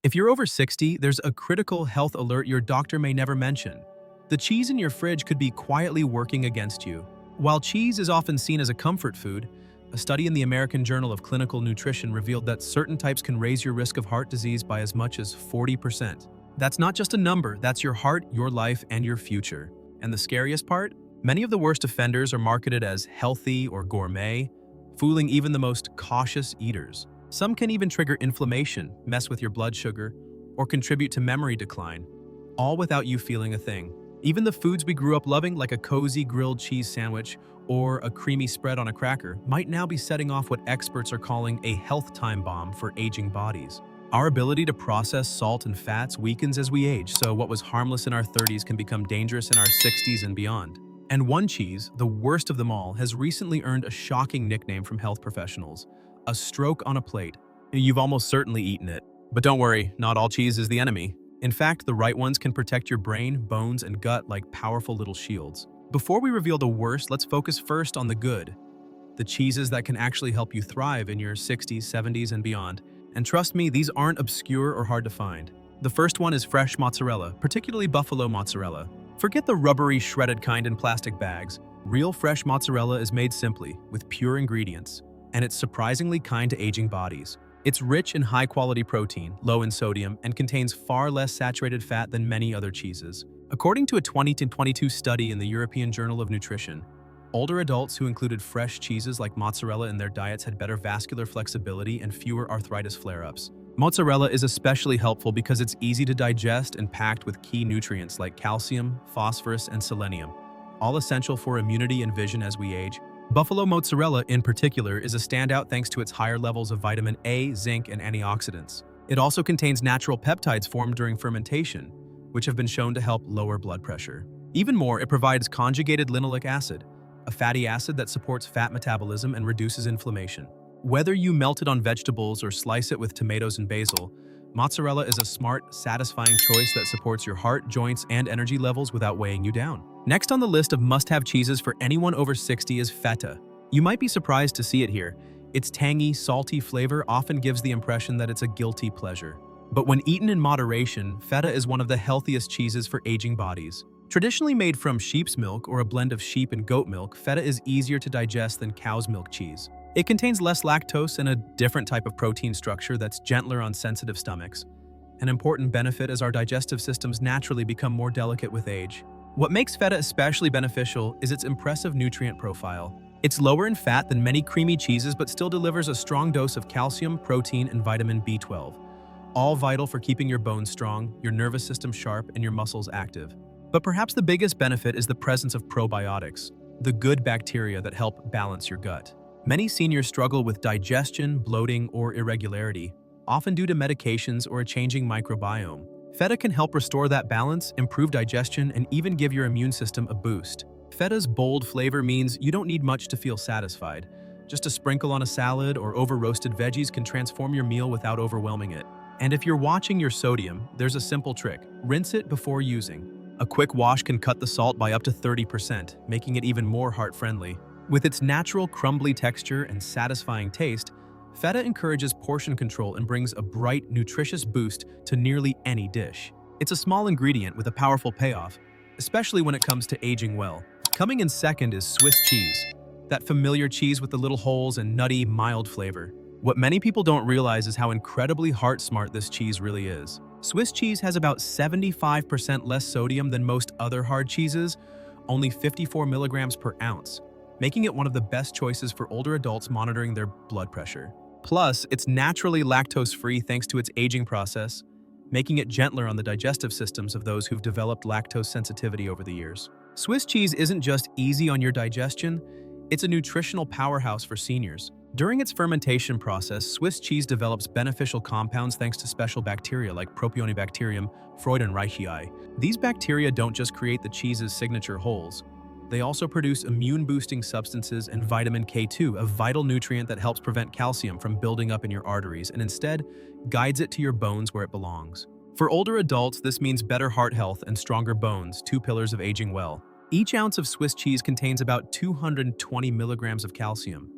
If you're over 60, there's a critical health alert your doctor may never mention. The cheese in your fridge could be quietly working against you. While cheese is often seen as a comfort food, a study in the American Journal of Clinical Nutrition revealed that certain types can raise your risk of heart disease by as much as 40%. That's not just a number, that's your heart, your life, and your future. And the scariest part? Many of the worst offenders are marketed as healthy or gourmet, fooling even the most cautious eaters. Some can even trigger inflammation, mess with your blood sugar, or contribute to memory decline, all without you feeling a thing. Even the foods we grew up loving, like a cozy grilled cheese sandwich or a creamy spread on a cracker, might now be setting off what experts are calling a health time bomb for aging bodies. Our ability to process salt and fats weakens as we age, so what was harmless in our 30s can become dangerous in our 60s and beyond. And one cheese, the worst of them all, has recently earned a shocking nickname from health professionals: a stroke on a plate. You've almost certainly eaten it. But don't worry, not all cheese is the enemy. In fact, the right ones can protect your brain, bones, and gut like powerful little shields. Before we reveal the worst, let's focus first on the good. The cheeses that can actually help you thrive in your 60s, 70s, and beyond. And trust me, these aren't obscure or hard to find. The first one is fresh mozzarella, particularly buffalo mozzarella. Forget the rubbery, shredded kind in plastic bags. Real fresh mozzarella is made simply, with pure ingredients, and it's surprisingly kind to aging bodies. It's rich in high-quality protein, low in sodium, and contains far less saturated fat than many other cheeses. According to a 2022 study in the European Journal of Nutrition, older adults who included fresh cheeses like mozzarella in their diets had better vascular flexibility and fewer arthritis flare-ups. Mozzarella is especially helpful because it's easy to digest and packed with key nutrients like calcium, phosphorus, and selenium, all essential for immunity and vision as we age. Buffalo mozzarella, in particular, is a standout thanks to its higher levels of vitamin A, zinc, and antioxidants. It also contains natural peptides formed during fermentation, which have been shown to help lower blood pressure. Even more, it provides conjugated linoleic acid, a fatty acid that supports fat metabolism and reduces inflammation. Whether you melt it on vegetables or slice it with tomatoes and basil, mozzarella is a smart, satisfying choice that supports your heart, joints, and energy levels without weighing you down. Next on the list of must-have cheeses for anyone over 60 is Feta. You might be surprised to see it here. Its tangy, salty flavor often gives the impression that it's a guilty pleasure. But when eaten in moderation, Feta is one of the healthiest cheeses for aging bodies. Traditionally made from sheep's milk or a blend of sheep and goat milk, Feta is easier to digest than cow's milk cheese. It contains less lactose and a different type of protein structure that's gentler on sensitive stomachs. An important benefit as our digestive systems naturally become more delicate with age. What makes Feta especially beneficial is its impressive nutrient profile. It's lower in fat than many creamy cheeses but still delivers a strong dose of calcium, protein, and vitamin B12, all vital for keeping your bones strong, your nervous system sharp, and your muscles active. But perhaps the biggest benefit is the presence of probiotics, the good bacteria that help balance your gut. Many seniors struggle with digestion, bloating, or irregularity, often due to medications or a changing microbiome. Feta can help restore that balance, improve digestion, and even give your immune system a boost. Feta's bold flavor means you don't need much to feel satisfied. Just a sprinkle on a salad or over-roasted veggies can transform your meal without overwhelming it. And if you're watching your sodium, there's a simple trick: rinse it before using. A quick wash can cut the salt by up to 30%, making it even more heart-friendly. With its natural crumbly texture and satisfying taste, Feta encourages portion control and brings a bright, nutritious boost to nearly any dish. It's a small ingredient with a powerful payoff, especially when it comes to aging well. Coming in second is Swiss cheese, that familiar cheese with the little holes and nutty, mild flavor. What many people don't realize is how incredibly heart-smart this cheese really is. Swiss cheese has about 75% less sodium than most other hard cheeses, only 54 milligrams per ounce, making it one of the best choices for older adults monitoring their blood pressure. Plus, it's naturally lactose-free thanks to its aging process, making it gentler on the digestive systems of those who've developed lactose sensitivity over the years. Swiss cheese isn't just easy on your digestion, it's a nutritional powerhouse for seniors. During its fermentation process, Swiss cheese develops beneficial compounds thanks to special bacteria like Propionibacterium freudenreichii. These bacteria don't just create the cheese's signature holes. They also produce immune-boosting substances and vitamin K2, a vital nutrient that helps prevent calcium from building up in your arteries and instead guides it to your bones where it belongs. For older adults, this means better heart health and stronger bones, two pillars of aging well. Each ounce of Swiss cheese contains about 220 milligrams of calcium,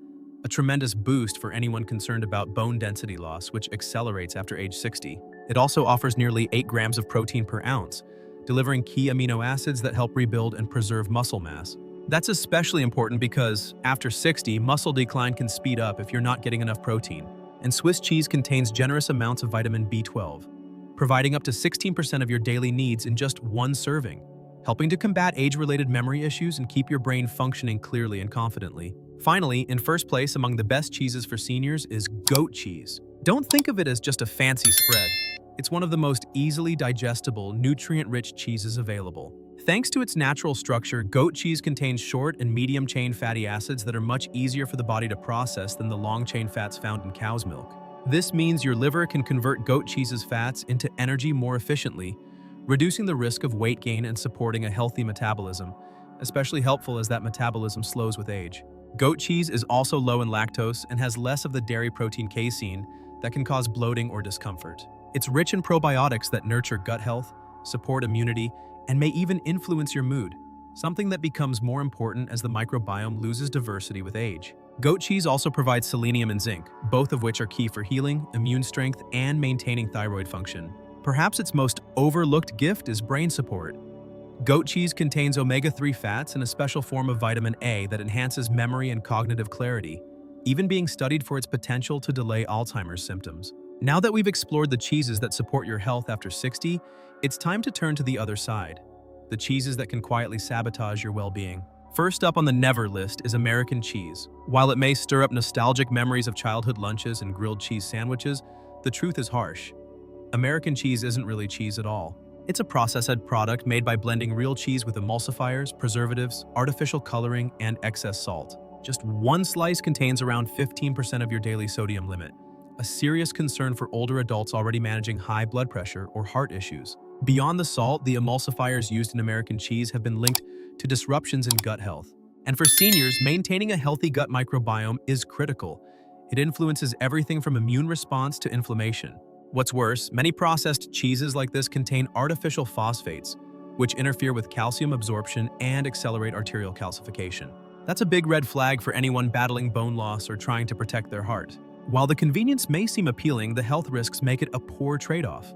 a tremendous boost for anyone concerned about bone density loss, which accelerates after age 60. It also offers nearly 8 grams of protein per ounce, delivering key amino acids that help rebuild and preserve muscle mass. That's especially important because, after 60, muscle decline can speed up if you're not getting enough protein. And Swiss cheese contains generous amounts of vitamin B12, providing up to 16% of your daily needs in just one serving, helping to combat age-related memory issues and keep your brain functioning clearly and confidently. Finally, in first place among the best cheeses for seniors is goat cheese. Don't think of it as just a fancy spread. It's one of the most easily digestible, nutrient-rich cheeses available. Thanks to its natural structure, goat cheese contains short and medium-chain fatty acids that are much easier for the body to process than the long-chain fats found in cow's milk. This means your liver can convert goat cheese's fats into energy more efficiently, reducing the risk of weight gain and supporting a healthy metabolism, especially helpful as that metabolism slows with age. Goat cheese is also low in lactose and has less of the dairy protein casein that can cause bloating or discomfort. It's rich in probiotics that nurture gut health, support immunity, and may even influence your mood, something that becomes more important as the microbiome loses diversity with age. Goat cheese also provides selenium and zinc, both of which are key for healing, immune strength, and maintaining thyroid function. Perhaps its most overlooked gift is brain support. Goat cheese contains omega-3 fats and a special form of vitamin A that enhances memory and cognitive clarity, even being studied for its potential to delay Alzheimer's symptoms. Now that we've explored the cheeses that support your health after 60, it's time to turn to the other side, the cheeses that can quietly sabotage your well-being. First up on the never list is American cheese. While it may stir up nostalgic memories of childhood lunches and grilled cheese sandwiches, the truth is harsh. American cheese isn't really cheese at all. It's a processed product made by blending real cheese with emulsifiers, preservatives, artificial coloring, and excess salt. Just one slice contains around 15% of your daily sodium limit, a serious concern for older adults already managing high blood pressure or heart issues. Beyond the salt, the emulsifiers used in American cheese have been linked to disruptions in gut health. And for seniors, maintaining a healthy gut microbiome is critical. It influences everything from immune response to inflammation. What's worse, many processed cheeses like this contain artificial phosphates, which interfere with calcium absorption and accelerate arterial calcification. That's a big red flag for anyone battling bone loss or trying to protect their heart. While the convenience may seem appealing, the health risks make it a poor trade-off,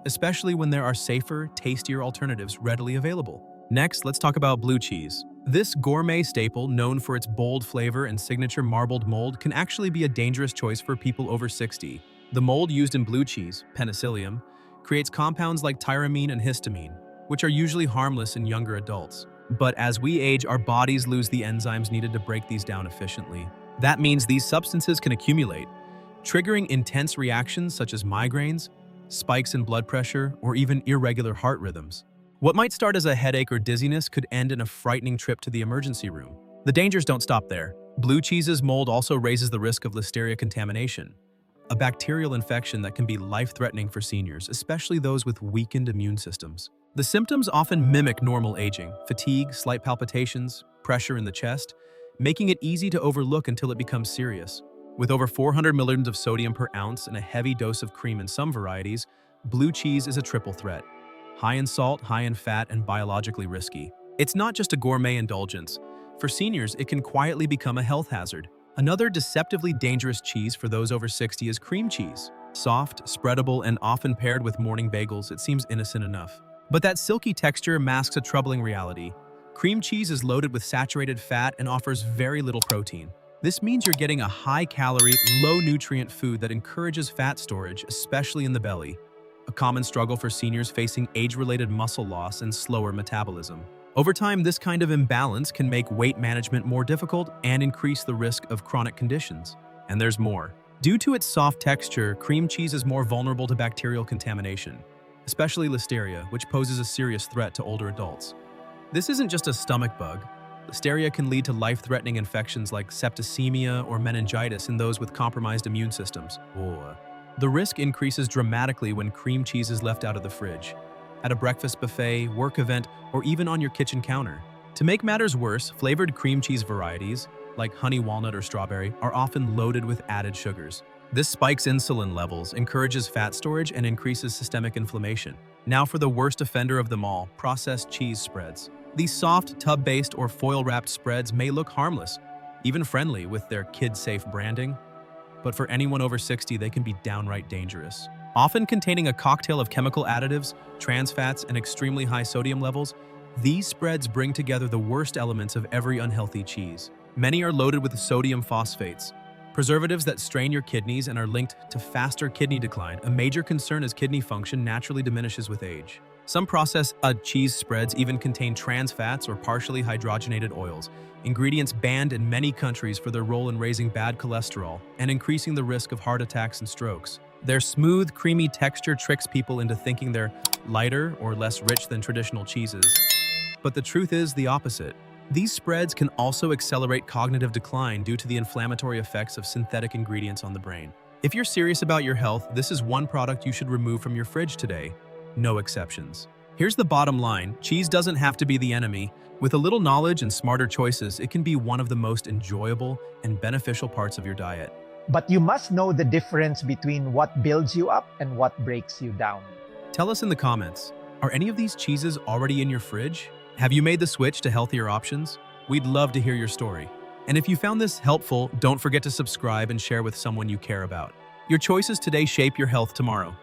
especially when there are safer, tastier alternatives readily available. Next, let's talk about blue cheese. This gourmet staple, known for its bold flavor and signature marbled mold, can actually be a dangerous choice for people over 60. The mold used in blue cheese, penicillium, creates compounds like tyramine and histamine, which are usually harmless in younger adults. But as we age, our bodies lose the enzymes needed to break these down efficiently. That means these substances can accumulate, triggering intense reactions such as migraines, spikes in blood pressure, or even irregular heart rhythms. What might start as a headache or dizziness could end in a frightening trip to the emergency room. The dangers don't stop there. Blue cheese's mold also raises the risk of listeria contamination, a bacterial infection that can be life-threatening for seniors, especially those with weakened immune systems. The symptoms often mimic normal aging: fatigue, slight palpitations, pressure in the chest, making it easy to overlook until it becomes serious. With over 400 milligrams of sodium per ounce and a heavy dose of cream in some varieties, blue cheese is a triple threat: high in salt, high in fat, and biologically risky. It's not just a gourmet indulgence. For seniors, it can quietly become a health hazard. Another deceptively dangerous cheese for those over 60 is cream cheese. Soft, spreadable, and often paired with morning bagels, it seems innocent enough. But that silky texture masks a troubling reality. Cream cheese is loaded with saturated fat and offers very little protein. This means you're getting a high-calorie, low-nutrient food that encourages fat storage, especially in the belly, a common struggle for seniors facing age-related muscle loss and slower metabolism. Over time, this kind of imbalance can make weight management more difficult and increase the risk of chronic conditions. And there's more. Due to its soft texture, cream cheese is more vulnerable to bacterial contamination, especially listeria, which poses a serious threat to older adults. This isn't just a stomach bug. Listeria can lead to life-threatening infections like septicemia or meningitis in those with compromised immune systems. The risk increases dramatically when cream cheese is left out of the fridge, at a breakfast buffet, work event, or even on your kitchen counter. To make matters worse, flavored cream cheese varieties, like honey walnut or strawberry, are often loaded with added sugars. This spikes insulin levels, encourages fat storage, and increases systemic inflammation. Now for the worst offender of them all, processed cheese spreads. These soft, tub-based or foil-wrapped spreads may look harmless, even friendly with their kid-safe branding, but for anyone over 60, they can be downright dangerous. Often containing a cocktail of chemical additives, trans fats, and extremely high sodium levels, these spreads bring together the worst elements of every unhealthy cheese. Many are loaded with sodium phosphates, preservatives that strain your kidneys and are linked to faster kidney decline, a major concern as kidney function naturally diminishes with age. Some processed cheese spreads even contain trans fats or partially hydrogenated oils, ingredients banned in many countries for their role in raising bad cholesterol and increasing the risk of heart attacks and strokes. Their smooth, creamy texture tricks people into thinking they're lighter or less rich than traditional cheeses. But the truth is the opposite. These spreads can also accelerate cognitive decline due to the inflammatory effects of synthetic ingredients on the brain. If you're serious about your health, this is one product you should remove from your fridge today. No exceptions. Here's the bottom line: cheese doesn't have to be the enemy. With a little knowledge and smarter choices, it can be one of the most enjoyable and beneficial parts of your diet. But you must know the difference between what builds you up and what breaks you down. Tell us in the comments, are any of these cheeses already in your fridge? Have you made the switch to healthier options? We'd love to hear your story. And if you found this helpful, don't forget to subscribe and share with someone you care about. Your choices today shape your health tomorrow.